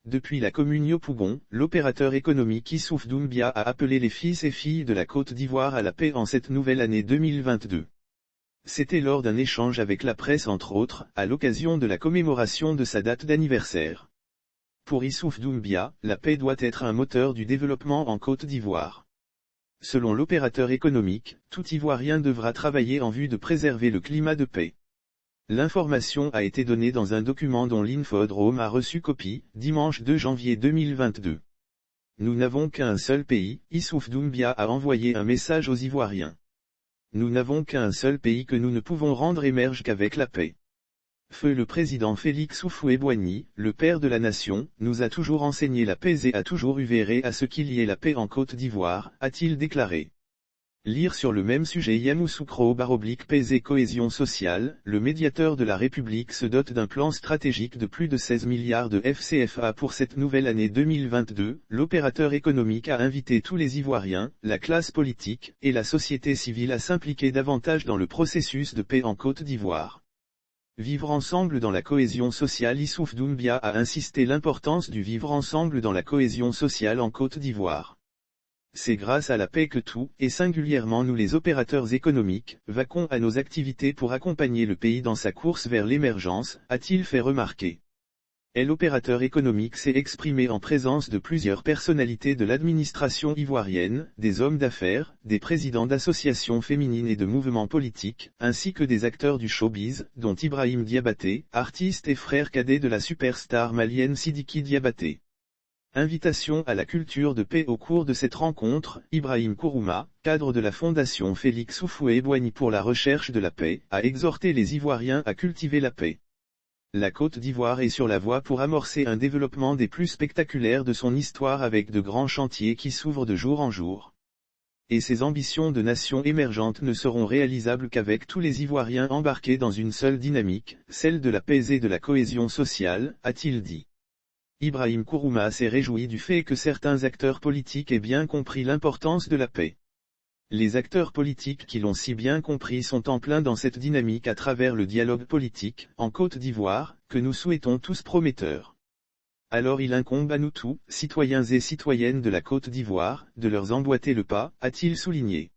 depuis la commune Yopougon, l'opérateur économique Issouf Doumbia a appelé les fils et filles de la Côte d'Ivoire à la paix en cette nouvelle année 2022. C'était lors d'un échange avec la presse entre autres, à l'occasion de la commémoration de sa date d'anniversaire. Pour Issouf Doumbia, la paix doit être un moteur du développement en Côte d'Ivoire. Selon l'opérateur économique, tout Ivoirien devra travailler en vue de préserver le climat de paix. L'information a été donnée dans un document dont l'Infodrome a reçu copie, dimanche 2 janvier 2022. Nous n'avons qu'un seul pays, Issouf Doumbia a envoyé un message aux Ivoiriens. Nous n'avons qu'un seul pays que nous ne pouvons rendre émerge qu'avec la paix. Feu le président Félix Houphouët-Boigny, le père de la nation, nous a toujours enseigné la paix et a toujours eu veillé à ce qu'il y ait la paix en Côte d'Ivoire, a-t-il déclaré. Lire sur le même sujet Yamoussoukro / paix et cohésion sociale, le médiateur de la République se dote d'un plan stratégique de plus de 16 milliards de FCFA pour cette nouvelle année 2022. L'opérateur économique a invité tous les Ivoiriens, la classe politique, et la société civile à s'impliquer davantage dans le processus de paix en Côte d'Ivoire. Vivre ensemble dans la cohésion sociale. Issouf Doumbia a insisté l'importance du vivre ensemble dans la cohésion sociale en Côte d'Ivoire. C'est grâce à la paix que tout, et singulièrement nous les opérateurs économiques, vaquons à nos activités pour accompagner le pays dans sa course vers l'émergence, a-t-il fait remarquer. L'opérateur économique s'est exprimé en présence de plusieurs personnalités de l'administration ivoirienne, des hommes d'affaires, des présidents d'associations féminines et de mouvements politiques, ainsi que des acteurs du showbiz, dont Ibrahim Diabaté, artiste et frère cadet de la superstar malienne Sidiki Diabaté. Invitation à la culture de paix. Au cours de cette rencontre, Ibrahim Kourouma, cadre de la Fondation Félix Houphouët-Boigny pour la recherche de la paix, a exhorté les Ivoiriens à cultiver la paix. La Côte d'Ivoire est sur la voie pour amorcer un développement des plus spectaculaires de son histoire avec de grands chantiers qui s'ouvrent de jour en jour. Et ses ambitions de nation émergente ne seront réalisables qu'avec tous les Ivoiriens embarqués dans une seule dynamique, celle de la paix et de la cohésion sociale, a-t-il dit. Ibrahim Kourouma s'est réjoui du fait que certains acteurs politiques aient bien compris l'importance de la paix. Les acteurs politiques qui l'ont si bien compris sont en plein dans cette dynamique à travers le dialogue politique, en Côte d'Ivoire, que nous souhaitons tous prometteur. Alors il incombe à nous tous, citoyens et citoyennes de la Côte d'Ivoire, de leur emboîter le pas, a-t-il souligné.